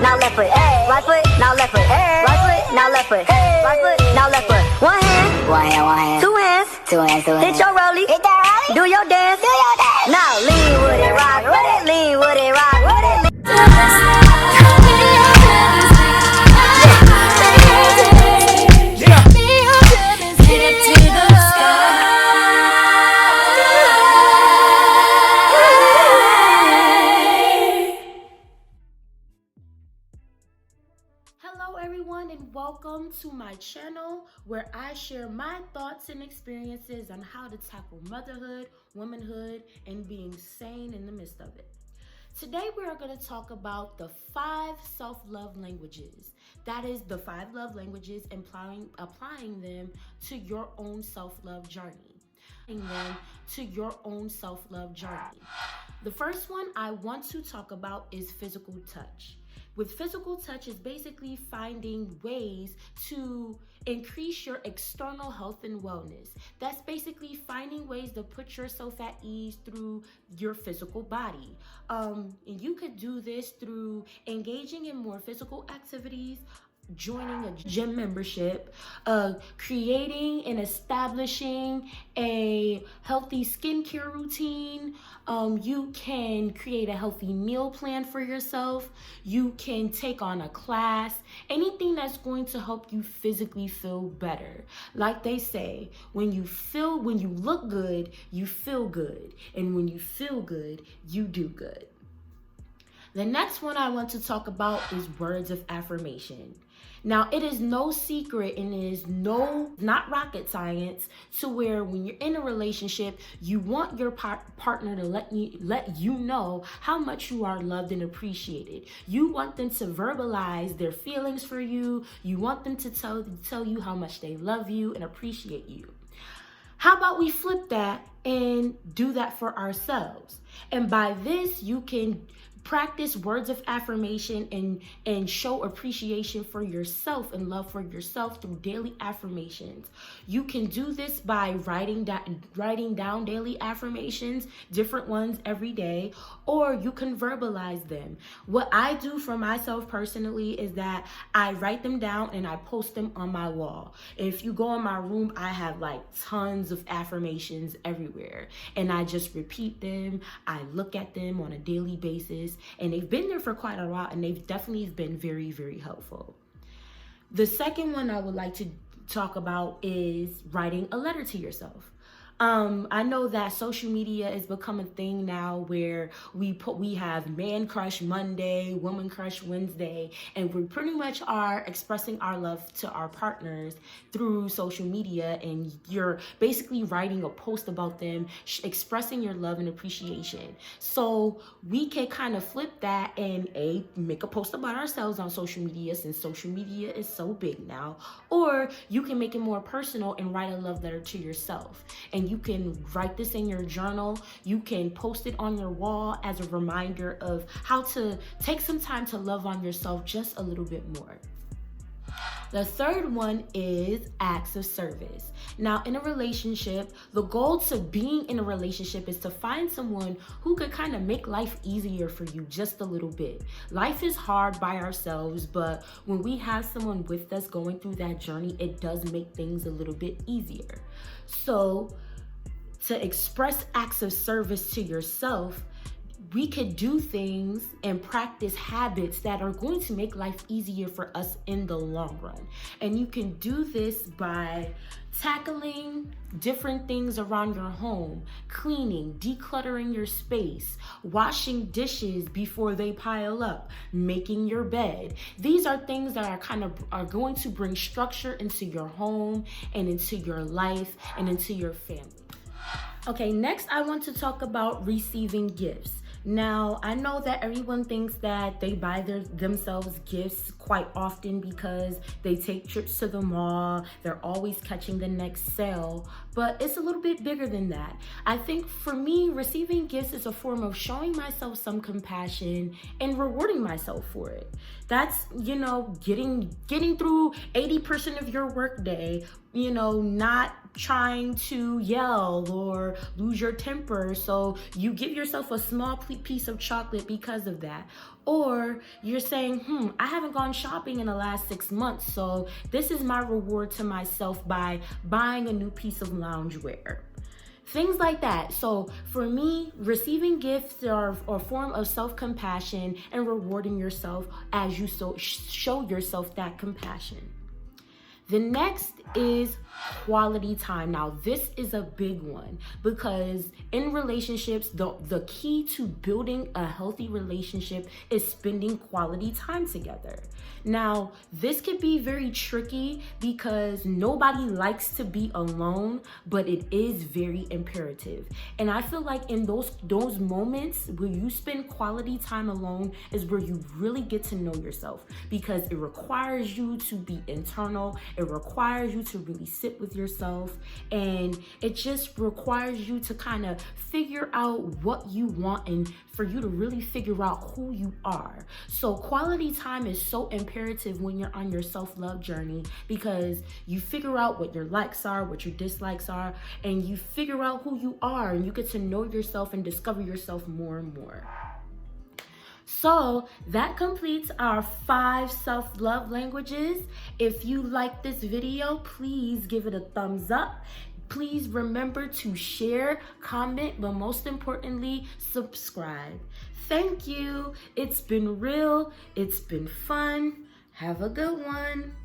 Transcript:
now left foot. Right foot, now left foot. Right foot, now left foot. Right foot, now left foot. One hand. Two hands. Hit your rollie. Do your dance. Now lean with it, rock with it, lean with it, rock with it. Hello everyone and welcome to my channel where I share my thoughts and experiences on how to tackle motherhood, womanhood, and being sane in the midst of it. Today we are going to talk about the 5 self-love languages. That is the 5 love languages and applying them to your own self-love journey. The first one I want to talk about is physical touch. With physical touch is basically finding ways to increase your external health and wellness. That's basically finding ways to put yourself at ease through your physical body. And you could do this through engaging in more physical activities, joining a gym membership, creating and establishing a healthy skincare routine. You can create a healthy meal plan for yourself. You can take on a class, anything that's going to help you physically feel better. Like they say, when you look good, you feel good. And when you feel good, you do good. The next one I want to talk about is words of affirmation. Now, it is no secret and it is not rocket science to where when you're in a relationship, you want your partner to let you know how much you are loved and appreciated. You want them to verbalize their feelings for you. You want them to tell you how much they love you and appreciate you. How about we flip that and do that for ourselves? And by this, you can practice words of affirmation and show appreciation for yourself and love for yourself through daily affirmations. You can do this by writing down daily affirmations, different ones every day, or you can verbalize them. What I do for myself personally is that I write them down and I post them on my wall. If you go in my room, I have like tons of affirmations everywhere, and I just repeat them. I look at them on a daily basis. And they've been there for quite a while, and they've definitely been very, very helpful. The second one I would like to talk about is writing a letter to yourself. I know that social media has become a thing now where we have Man Crush Monday, Woman Crush Wednesday, and we pretty much are expressing our love to our partners through social media, and you're basically writing a post about them, expressing your love and appreciation. So we can kind of flip that and make a post about ourselves on social media, since social media is so big now, or you can make it more personal and write a love letter to yourself. And you can write this in your journal. You can post it on your wall as a reminder of how to take some time to love on yourself just a little bit more. The third one is acts of service. Now, in a relationship, the goal to being in a relationship is to find someone who could kind of make life easier for you just a little bit. Life is hard by ourselves, but when we have someone with us going through that journey, it does make things a little bit easier. So, to express acts of service to yourself, we could do things and practice habits that are going to make life easier for us in the long run. And you can do this by tackling different things around your home, cleaning, decluttering your space, washing dishes before they pile up, making your bed. These are things that are going to bring structure into your home and into your life and into your family. Okay, next I want to talk about receiving gifts. Now, I know that everyone thinks that they buy themselves gifts quite often because they take trips to the mall, they're always catching the next sale, but it's a little bit bigger than that. I think for me, receiving gifts is a form of showing myself some compassion and rewarding myself for it. That's, getting through 80% of your workday not trying to yell or lose your temper. So you give yourself a small piece of chocolate because of that. Or you're saying, I haven't gone shopping in the last 6 months, so this is my reward to myself by buying a new piece of loungewear. Things like that. So for me, receiving gifts are a form of self-compassion and rewarding yourself as you show yourself that compassion. The next is quality time. Now, this is a big one because in relationships, the key to building a healthy relationship is spending quality time together. Now, this could be very tricky because nobody likes to be alone, but it is very imperative. And I feel like in those moments where you spend quality time alone is where you really get to know yourself, because it requires you to be internal. It requires you to really sit with yourself, and it just requires you to kind of figure out what you want and for you to really figure out who you are. So quality time is so imperative when you're on your self-love journey, because you figure out what your likes are, what your dislikes are, and you figure out who you are, and you get to know yourself and discover yourself more and more. So that completes our 5 self-love languages. If you like this video, please give it a thumbs up. Please remember to share, comment, but most importantly, subscribe. Thank you. It's been real. It's been fun. Have a good one.